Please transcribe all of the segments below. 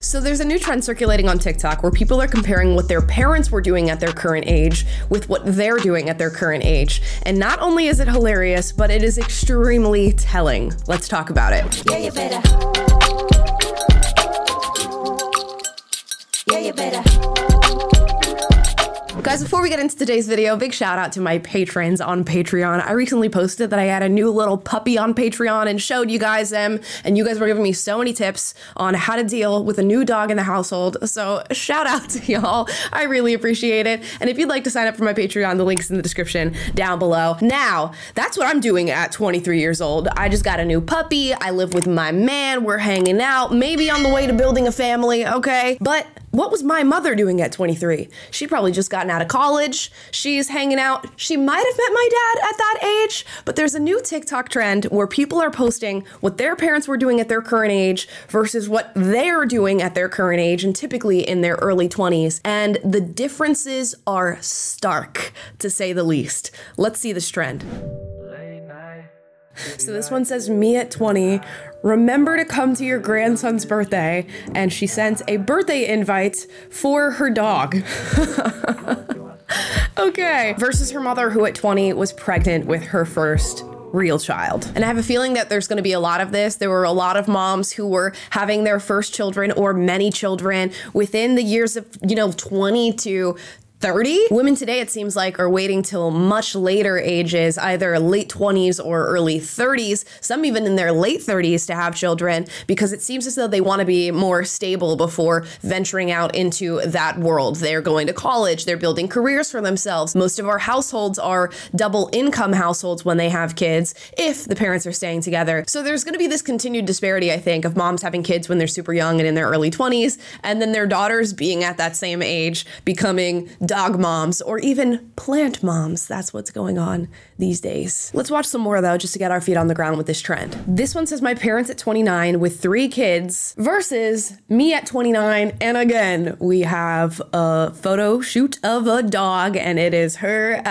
So there's a new trend circulating on TikTok where people are comparing what their parents were doing at their current age with what they're doing at their current age. And not only is it hilarious, but it is extremely telling. Let's talk about it. Yeah, you better. Yeah, you better. Guys, before we get into today's video, big shout out to my patrons on Patreon. I recently posted that I had a new little puppy on Patreon and showed you guys them, and you guys were giving me so many tips on how to deal with a new dog in the household. So shout out to y'all. I really appreciate it. And if you'd like to sign up for my Patreon, the link's in the description down below. Now, that's what I'm doing at 23 years old. I just got a new puppy. I live with my man. We're hanging out, maybe on the way to building a family, okay? But what was my mother doing at 23? She probably just gotten out of college. She's hanging out. She might have met my dad at that age, but there's a new TikTok trend where people are posting what their parents were doing at their current age versus what they're doing at their current age, and typically in their early 20s. And the differences are stark, to say the least. Let's see this trend. So this one says, me at 20, remember to come to your grandson's birthday. And she sent a birthday invite for her dog. Okay. Versus her mother, who at 20 was pregnant with her first real child. And I have a feeling that there's going to be a lot of this. There were a lot of moms who were having their first children or many children within the years of, 20 to 30. Women today, it seems like, are waiting till much later ages, either late 20s or early 30s, some even in their late 30s to have children, because it seems as though they want to be more stable before venturing out into that world. They're going to college, they're building careers for themselves. Most of our households are double income households when they have kids, if the parents are staying together. So there's going to be this continued disparity, I think, of moms having kids when they're super young and in their early 20s, and then their daughters being at that same age, becoming dog moms or even plant moms. That's what's going on these days. Let's watch some more though, just to get our feet on the ground with this trend. This one says, my parents at 29 with 3 kids versus me at 29. And again, we have a photo shoot of a dog, and it is her,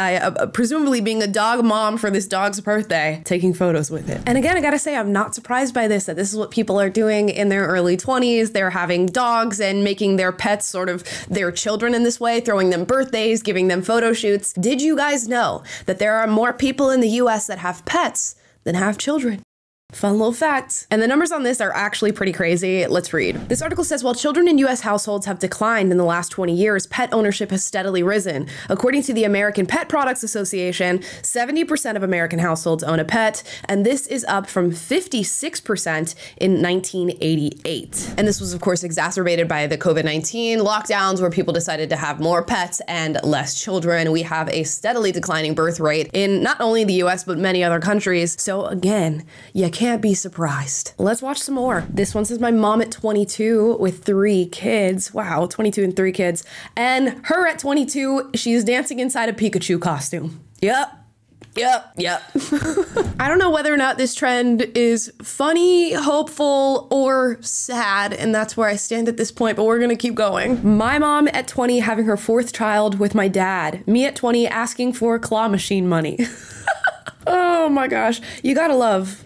presumably being a dog mom for this dog's birthday, taking photos with it. And again, I gotta say, I'm not surprised by this, that this is what people are doing in their early 20s. They're having dogs and making their pets sort of their children in this way, throwing them birthdays, giving them photo shoots. Did you guys know that there are more people in the US that have pets than have children? Fun little fact. And the numbers on this are actually pretty crazy. Let's read. This article says, while children in U.S. households have declined in the last 20 years, pet ownership has steadily risen. According to the American Pet Products Association, 70% of American households own a pet, and this is up from 56% in 1988. And this was, of course, exacerbated by the COVID-19 lockdowns, where people decided to have more pets and less children. We have a steadily declining birth rate in not only the U.S., but many other countries. So again, you can't be surprised. Let's watch some more. This one says, my mom at 22 with 3 kids. Wow, 22 and 3 kids. And her at 22, she's dancing inside a Pikachu costume. Yep. I don't know whether or not this trend is funny, hopeful, or sad, and that's where I stand at this point, but we're gonna keep going. My mom at 20 having her 4th child with my dad. Me at 20 asking for claw machine money. Oh my gosh, you gotta love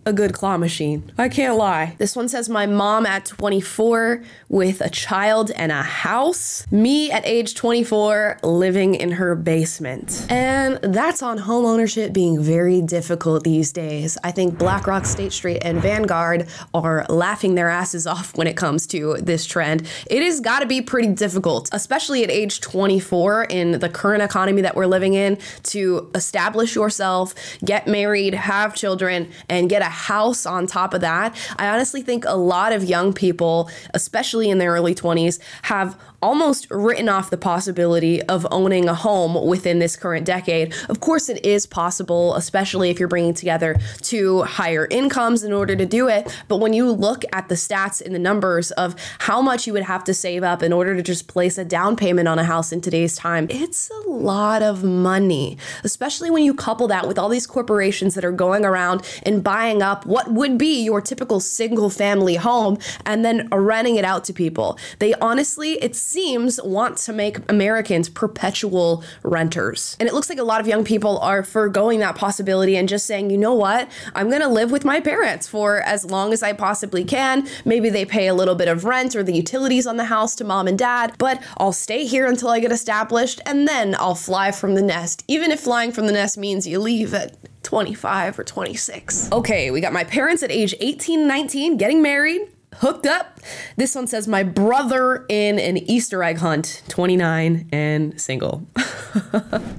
a good claw machine. I can't lie. This one says, my mom at 24 with a child and a house. Me at age 24 living in her basement. And that's on home ownership being very difficult these days. I think BlackRock, State Street, and Vanguard are laughing their asses off when it comes to this trend. It has got to be pretty difficult, especially at age 24 in the current economy that we're living in, to establish yourself, get married, have children, and get a house on top of that. I honestly think a lot of young people, especially in their early 20s, have almost written off the possibility of owning a home within this current decade. Of course, it is possible, especially if you're bringing together 2 higher incomes in order to do it. But when you look at the stats and the numbers of how much you would have to save up in order to just place a down payment on a house in today's time, it's a lot of money, especially when you couple that with all these corporations that are going around and buying up what would be your typical single family home and then renting it out to people. They honestly, it's seems, want to make Americans perpetual renters. And it looks like a lot of young people are foregoing that possibility and just saying, you know what, I'm gonna live with my parents for as long as I possibly can. Maybe they pay a little bit of rent or the utilities on the house to mom and dad, but I'll stay here until I get established and then I'll fly from the nest, even if flying from the nest means you leave at 25 or 26. Okay, we got my parents at age 18, 19, getting married, hooked up. This one says my brother in an Easter egg hunt, 29 and single.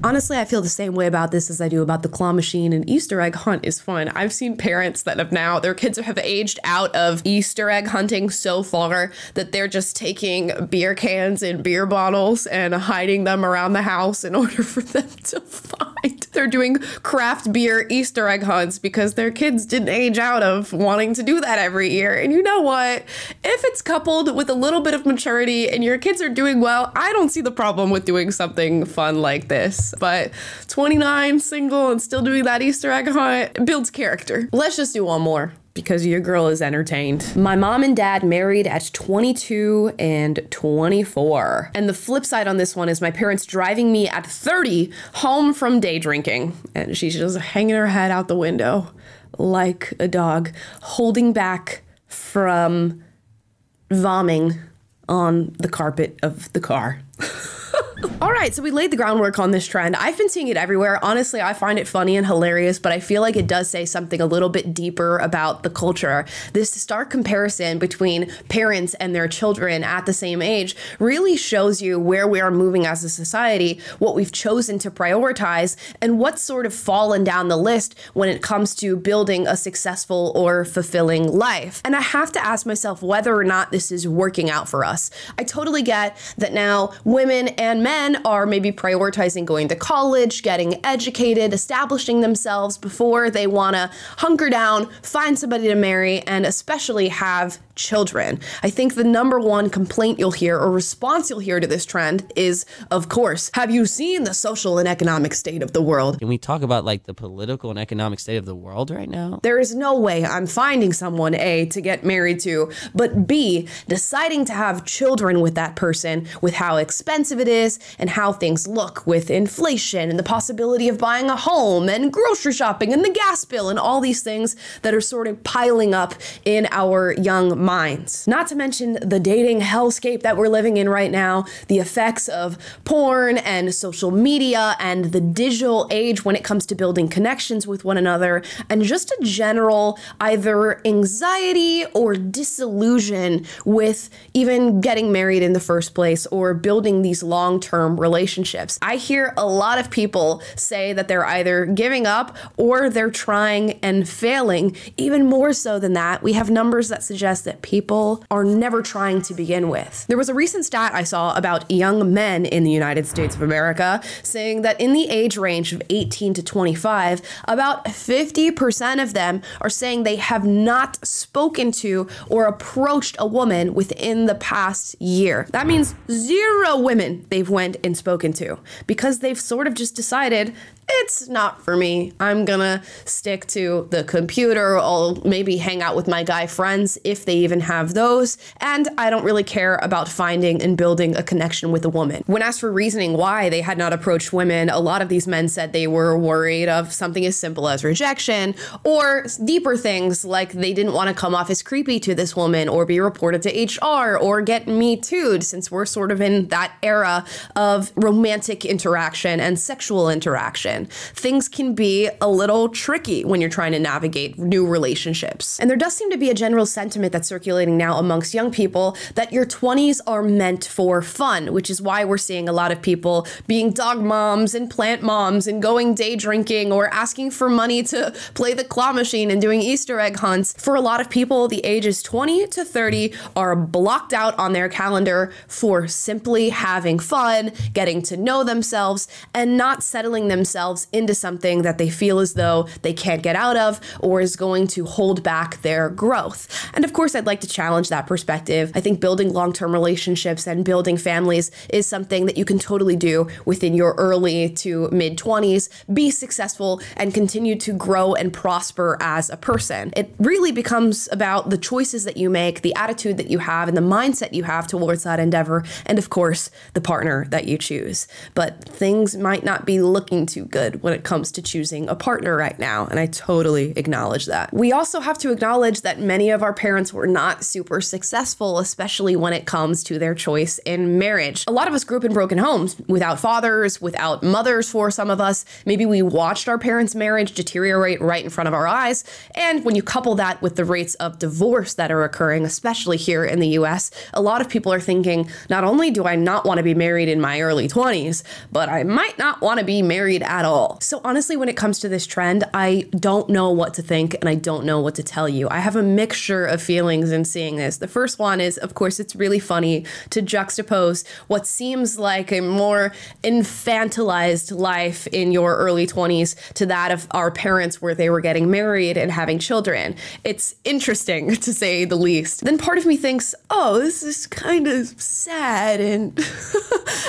Honestly, I feel the same way about this as I do about the claw machine. An Easter egg hunt is fun. I've seen parents that have now, their kids have aged out of Easter egg hunting so far that they're just taking beer cans and beer bottles and hiding them around the house in order for them to find. They're doing craft beer Easter egg hunts because their kids didn't age out of wanting to do that every year. And you know what? If it's coupled with a little bit of maturity and your kids are doing well, I don't see the problem with doing something fun like this. But 29, single, and still doing that Easter egg hunt builds character. Let's just do one more, because your girl is entertained. My mom and dad married at 22 and 24. And the flip side on this one is my parents driving me at 30 home from day drinking. And she's just hanging her head out the window like a dog, holding back from vomiting on the carpet of the car. All right, so we laid the groundwork on this trend. I've been seeing it everywhere. Honestly, I find it funny and hilarious, but I feel like it does say something a little bit deeper about the culture. This stark comparison between parents and their children at the same age really shows you where we are moving as a society, what we've chosen to prioritize, and what's sort of fallen down the list when it comes to building a successful or fulfilling life. And I have to ask myself whether or not this is working out for us. I totally get that now women and men are maybe prioritizing going to college, getting educated, establishing themselves before they want to hunker down, find somebody to marry, and especially have children. I think the number one complaint you'll hear or response you'll hear to this trend is, of course, have you seen the social and economic state of the world? Can we talk about like the political and economic state of the world right now? There is no way I'm finding someone, A, to get married to, but B, deciding to have children with that person, with how expensive it is and how things look with inflation and the possibility of buying a home and grocery shopping and the gas bill and all these things that are sort of piling up in our young minds. Not to mention the dating hellscape that we're living in right now, the effects of porn and social media and the digital age when it comes to building connections with one another, and just a general either anxiety or disillusion with even getting married in the first place or building these long-term relationships. I hear a lot of people say that they're either giving up or they're trying and failing. Even more so than that, we have numbers that suggest that people are never trying to begin with. There was a recent stat I saw about young men in the United States of America saying that in the age range of 18 to 25, about 50% of them are saying they have not spoken to or approached a woman within the past year. That means 0 women they've went and spoken to because they've sort of just decided it's not for me. I'm gonna stick to the computer. I'll maybe hang out with my guy friends if they even have those. And I don't really care about finding and building a connection with a woman. When asked for reasoning why they had not approached women, a lot of these men said they were worried of something as simple as rejection or deeper things like they didn't want to come off as creepy to this woman or be reported to HR or get Me Too'd, since we're sort of in that era of romantic interaction and sexual interaction. Things can be a little tricky when you're trying to navigate new relationships. And there does seem to be a general sentiment that's circulating now amongst young people that your 20s are meant for fun, which is why we're seeing a lot of people being dog moms and plant moms and going day drinking or asking for money to play the claw machine and doing Easter egg hunts. For a lot of people, the ages 20 to 30 are blocked out on their calendar for simply having fun, getting to know themselves, and not settling themselves themselves into something that they feel as though they can't get out of or is going to hold back their growth. And of course, I'd like to challenge that perspective. I think building long-term relationships and building families is something that you can totally do within your early to mid-20s, be successful, and continue to grow and prosper as a person. It really becomes about the choices that you make, the attitude that you have, and the mindset you have towards that endeavor, and of course, the partner that you choose. But things might not be looking too good when it comes to choosing a partner right now, and I totally acknowledge that. We also have to acknowledge that many of our parents were not super successful, especially when it comes to their choice in marriage. A lot of us grew up in broken homes, without fathers, without mothers for some of us. Maybe we watched our parents' marriage deteriorate right in front of our eyes, and when you couple that with the rates of divorce that are occurring, especially here in the US, a lot of people are thinking, not only do I not want to be married in my early 20s, but I might not want to be married at all. So honestly, when it comes to this trend, I don't know what to think and I don't know what to tell you. I have a mixture of feelings in seeing this. The first one is, of course, it's really funny to juxtapose what seems like a more infantilized life in your early 20s to that of our parents where they were getting married and having children. It's interesting to say the least. Then part of me thinks, oh, this is kind of sad and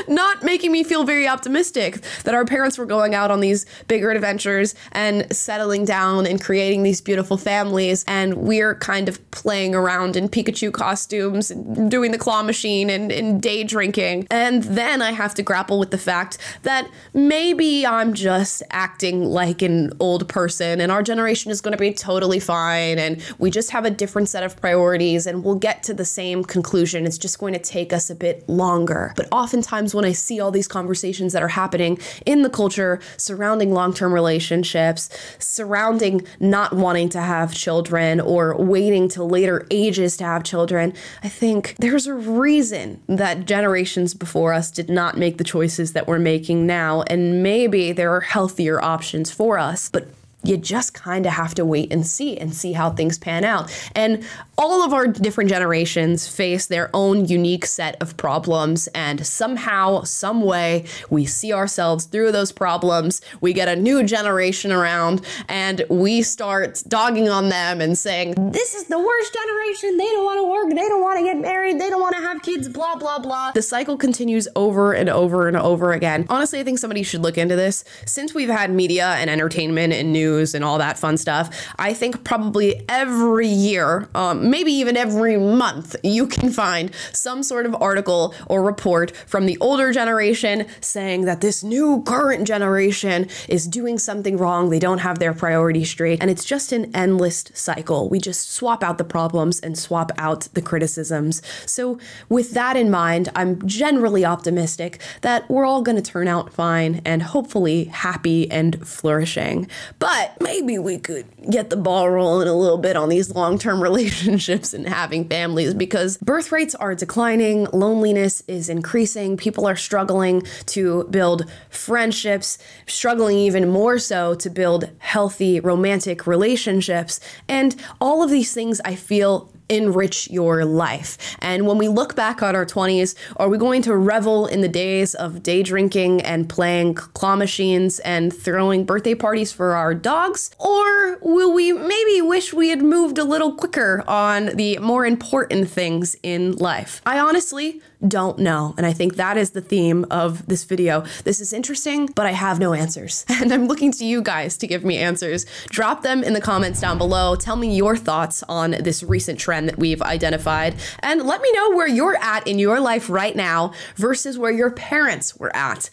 not making me feel very optimistic that our parents were going out on these bigger adventures and settling down and creating these beautiful families, and we're kind of playing around in Pikachu costumes and doing the claw machine and day drinking. And then I have to grapple with the fact that maybe I'm just acting like an old person and our generation is going to be totally fine and we just have a different set of priorities and we'll get to the same conclusion. It's just going to take us a bit longer. But oftentimes when I see all these conversations that are happening in the culture surrounding long-term relationships, surrounding not wanting to have children or waiting till later ages to have children, I think there's a reason that generations before us did not make the choices that we're making now, and maybe there are healthier options for us, but you just kind of have to wait and see how things pan out. And all of our different generations face their own unique set of problems, and somehow, some way, we see ourselves through those problems. We get a new generation around and we start dogging on them and saying, this is the worst generation. They don't want to work. They don't want to get married. They don't want to have kids, blah, blah, blah. The cycle continues over and over and over again. Honestly, I think somebody should look into this. Since we've had media and entertainment and news and all that fun stuff, I think probably every year, maybe even every month, you can find some sort of article or report from the older generation saying that this new current generation is doing something wrong. They don't have their priorities straight. And it's just an endless cycle. We just swap out the problems and swap out the criticisms. So with that in mind, I'm generally optimistic that we're all going to turn out fine and hopefully happy and flourishing. But maybe we could get the ball rolling a little bit on these long-term relationships and having families, because birth rates are declining, loneliness is increasing, people are struggling to build friendships, struggling even more so to build healthy romantic relationships, and all of these things I feel enrich your life. And when we look back on our 20s, are we going to revel in the days of day drinking and playing claw machines and throwing birthday parties for our dogs? Or will we maybe wish we had moved a little quicker on the more important things in life? I honestly don't know. And I think that is the theme of this video. This is interesting, but I have no answers. And I'm looking to you guys to give me answers. Drop them in the comments down below. Tell me your thoughts on this recent trend that we've identified. And let me know where you're at in your life right now versus where your parents were at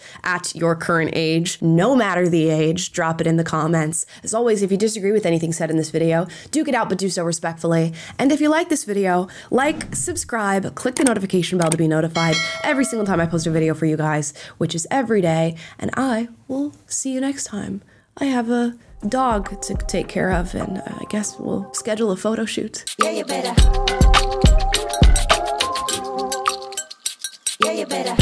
your current age. No matter the age, drop it in the comments. As always, if you disagree with anything said in this video, duke it out, but do so respectfully. And if you like this video, like, subscribe, click the notification bell to be notified every single time I post a video for you guys, which is every day, and I will see you next time. I have a dog to take care of, and I guess we'll schedule a photo shoot. Yeah, you better. Yeah, you better.